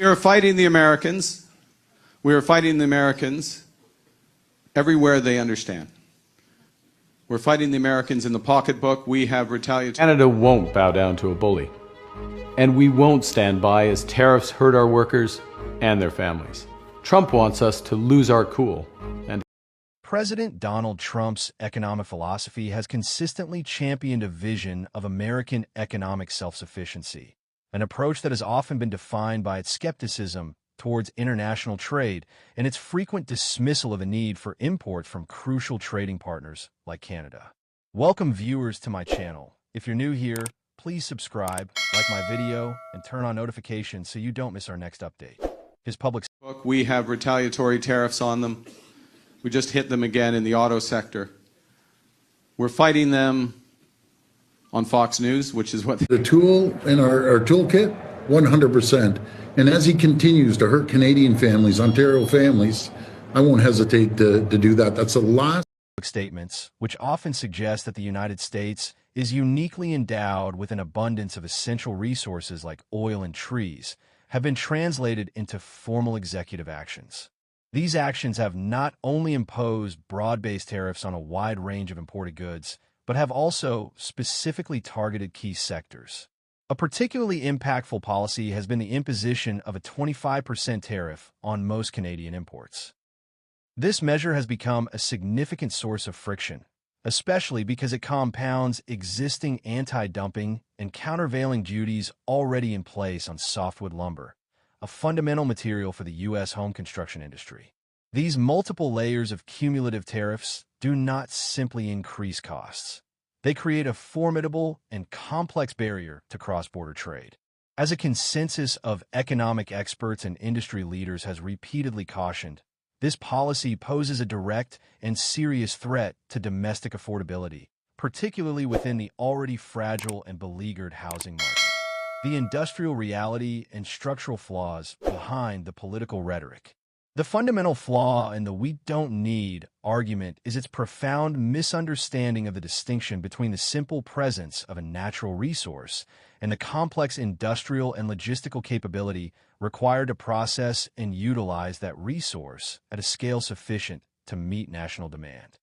We are fighting the Americans. We are fighting the Americans everywhere they understand. We're fighting the Americans in the pocketbook. We have retaliatory... Canada won't bow down to a bully. And we won't stand by as tariffs hurt our workers and their families. Trump wants us to lose our cool. And President Donald Trump's economic philosophy has consistently championed a vision of American economic self-sufficiency, an approach that has often been defined by its skepticism towards international trade and its frequent dismissal of a need for import from crucial trading partners like Canada. Welcome viewers to my channel. If you're new here, please subscribe, like my video, and turn on notifications so you don't miss our next update. His public... We have retaliatory tariffs on them. We just hit them again in the auto sector. We're fighting them on Fox News, which is what... The tool in our toolkit, 100%. And as he continues to hurt Canadian families, Ontario families, I won't hesitate to do that. That's the last... Statements, which often suggest that the United States is uniquely endowed with an abundance of essential resources like oil and trees, have been translated into formal executive actions. These actions have not only imposed broad-based tariffs on a wide range of imported goods, but have also specifically targeted key sectors. A particularly impactful policy has been the imposition of a 25% tariff on most Canadian imports. This measure has become a significant source of friction, especially because it compounds existing anti-dumping and countervailing duties already in place on softwood lumber, a fundamental material for the U.S. home construction industry. These multiple layers of cumulative tariffs do not simply increase costs. They create a formidable and complex barrier to cross-border trade. As a consensus of economic experts and industry leaders has repeatedly cautioned, this policy poses a direct and serious threat to domestic affordability, particularly within the already fragile and beleaguered housing market. The industrial reality and structural flaws behind the political rhetoric. The fundamental flaw in the "we don't need" argument is its profound misunderstanding of the distinction between the simple presence of a natural resource and the complex industrial and logistical capability required to process and utilize that resource at a scale sufficient to meet national demand.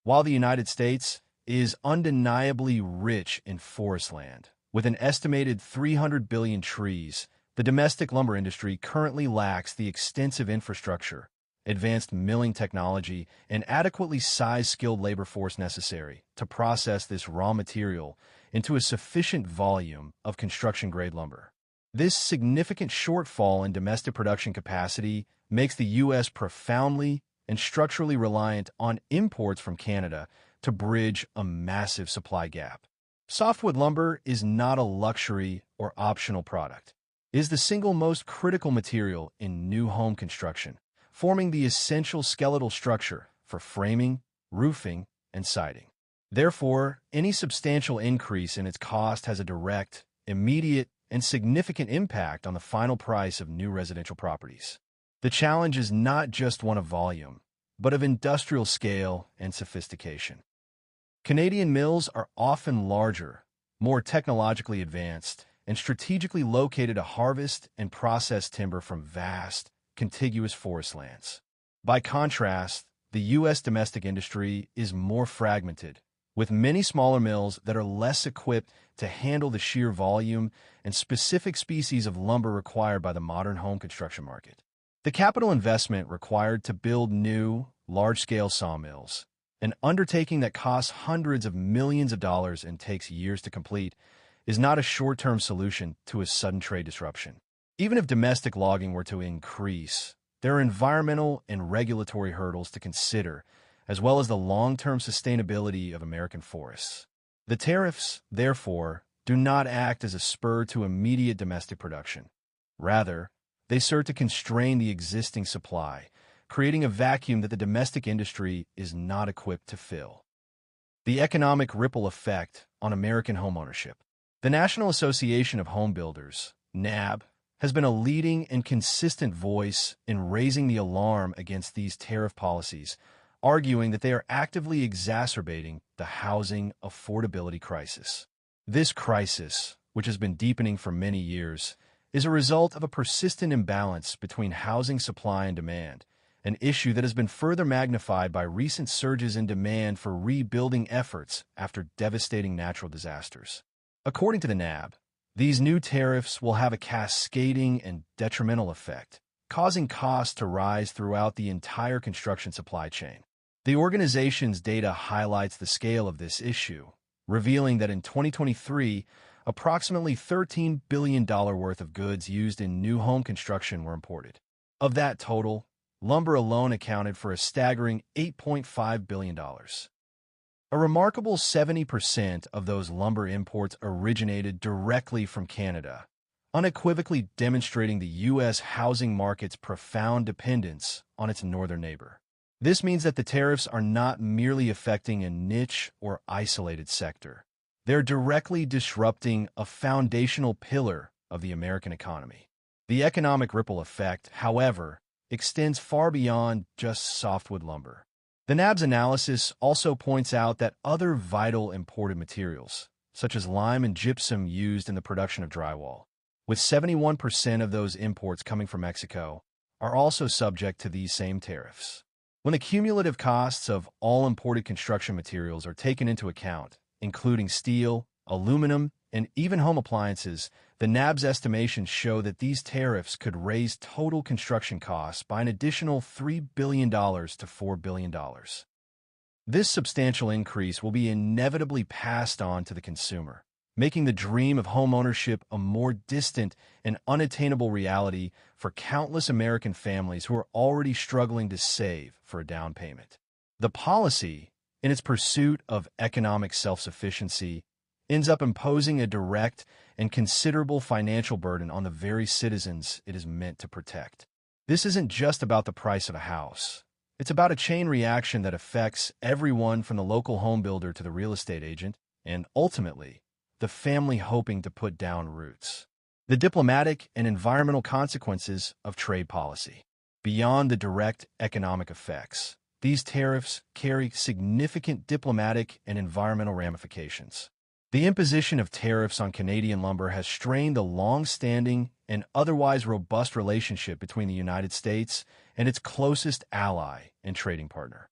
While the United States is undeniably rich in forest land, with an estimated 300 billion trees, the domestic lumber industry currently lacks the extensive infrastructure, advanced milling technology, and adequately sized skilled labor force necessary to process this raw material into a sufficient volume of construction-grade lumber. This significant shortfall in domestic production capacity makes the U.S. profoundly and structurally reliant on imports from Canada to bridge a massive supply gap. Softwood lumber is not a luxury or optional product. It is the single most critical material in new home construction, forming the essential skeletal structure for framing, roofing, and siding. Therefore, any substantial increase in its cost has a direct, immediate, and significant impact on the final price of new residential properties. The challenge is not just one of volume, but of industrial scale and sophistication. Canadian mills are often larger, more technologically advanced, and strategically located to harvest and process timber from vast, contiguous forest lands. By contrast, the U.S. domestic industry is more fragmented, with many smaller mills that are less equipped to handle the sheer volume and specific species of lumber required by the modern home construction market. The capital investment required to build new, large-scale sawmills, an undertaking that costs hundreds of millions of dollars and takes years to complete, is not a short-term solution to a sudden trade disruption. Even if domestic logging were to increase, there are environmental and regulatory hurdles to consider, as well as the long-term sustainability of American forests. The tariffs, therefore, do not act as a spur to immediate domestic production. Rather, they serve to constrain the existing supply, creating a vacuum that the domestic industry is not equipped to fill. The economic ripple effect on American homeownership. The National Association of Home Builders, NAB, has been a leading and consistent voice in raising the alarm against these tariff policies, arguing that they are actively exacerbating the housing affordability crisis. This crisis, which has been deepening for many years, is a result of a persistent imbalance between housing supply and demand, an issue that has been further magnified by recent surges in demand for rebuilding efforts after devastating natural disasters. According to the NAB, these new tariffs will have a cascading and detrimental effect, causing costs to rise throughout the entire construction supply chain. The organization's data highlights the scale of this issue, revealing that in 2023, approximately $13 billion worth of goods used in new home construction were imported. Of that total, lumber alone accounted for a staggering $8.5 billion. A remarkable 70% of those lumber imports originated directly from Canada, unequivocally demonstrating the U.S. housing market's profound dependence on its northern neighbor. This means that the tariffs are not merely affecting a niche or isolated sector. They're directly disrupting a foundational pillar of the American economy. The economic ripple effect, however, extends far beyond just softwood lumber. The NAB's analysis also points out that other vital imported materials, such as lime and gypsum used in the production of drywall, with 71% of those imports coming from Mexico, are also subject to these same tariffs. When the cumulative costs of all imported construction materials are taken into account, including steel, aluminum, and even home appliances, the NAB's estimations show that these tariffs could raise total construction costs by an additional $3 billion to $4 billion. This substantial increase will be inevitably passed on to the consumer, making the dream of homeownership a more distant and unattainable reality for countless American families who are already struggling to save for a down payment. The policy, in its pursuit of economic self-sufficiency, ends up imposing a direct and considerable financial burden on the very citizens it is meant to protect. This isn't just about the price of a house. It's about a chain reaction that affects everyone from the local home builder to the real estate agent, and ultimately, the family hoping to put down roots. The diplomatic and environmental consequences of trade policy. Beyond the direct economic effects, these tariffs carry significant diplomatic and environmental ramifications. The imposition of tariffs on Canadian lumber has strained the long-standing and otherwise robust relationship between the United States and its closest ally and trading partner.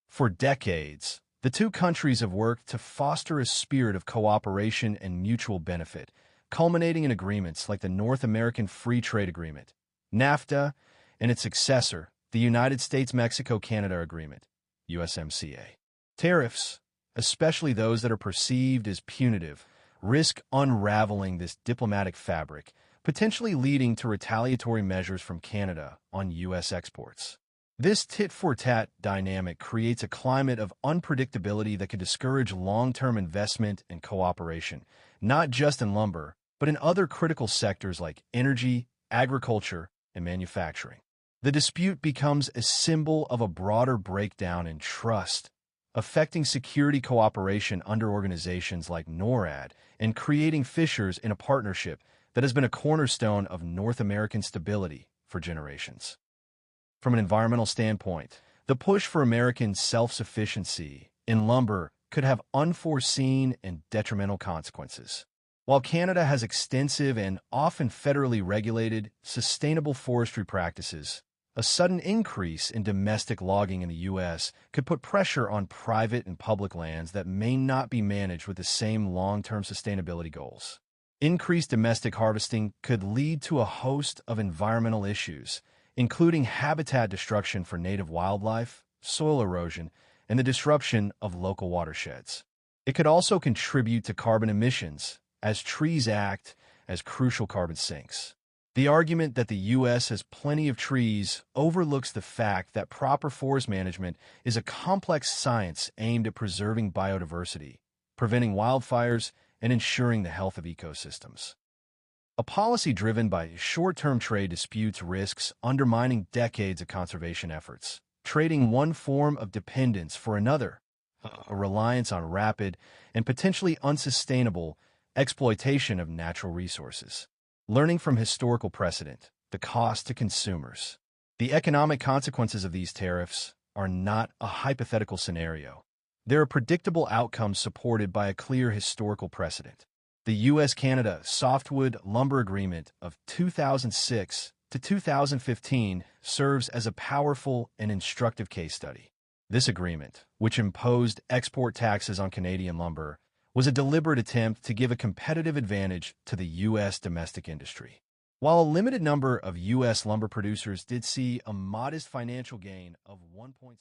For decades, the two countries have worked to foster a spirit of cooperation and mutual benefit, culminating in agreements like the North American Free Trade Agreement, NAFTA, and its successor, the United States-Mexico-Canada Agreement, USMCA. Tariffs, especially those that are perceived as punitive, risk unraveling this diplomatic fabric, potentially leading to retaliatory measures from Canada on U.S. exports. This tit-for-tat dynamic creates a climate of unpredictability that could discourage long-term investment and cooperation, not just in lumber, but in other critical sectors like energy, agriculture, and manufacturing. The dispute becomes a symbol of a broader breakdown in trust, affecting security cooperation under organizations like NORAD and creating fissures in a partnership that has been a cornerstone of North American stability for generations. From an environmental standpoint, the push for American self-sufficiency in lumber could have unforeseen and detrimental consequences. While Canada has extensive and often federally regulated sustainable forestry practices, a sudden increase in domestic logging in the U.S. could put pressure on private and public lands that may not be managed with the same long-term sustainability goals. Increased domestic harvesting could lead to a host of environmental issues, including habitat destruction for native wildlife, soil erosion, and the disruption of local watersheds. It could also contribute to carbon emissions, as trees act as crucial carbon sinks. The argument that the U.S. has plenty of trees overlooks the fact that proper forest management is a complex science aimed at preserving biodiversity, preventing wildfires, and ensuring the health of ecosystems. A policy driven by short-term trade disputes risks undermining decades of conservation efforts, trading one form of dependence for another, a reliance on rapid and potentially unsustainable exploitation of natural resources. Learning from historical precedent, the cost to consumers. The economic consequences of these tariffs are not a hypothetical scenario. There are predictable outcomes supported by a clear historical precedent. The U.S.-Canada Softwood Lumber Agreement of 2006 to 2015 serves as a powerful and instructive case study. This agreement, which imposed export taxes on Canadian lumber, was a deliberate attempt to give a competitive advantage to the U.S. domestic industry. While a limited number of U.S. lumber producers did see a modest financial gain of $1.6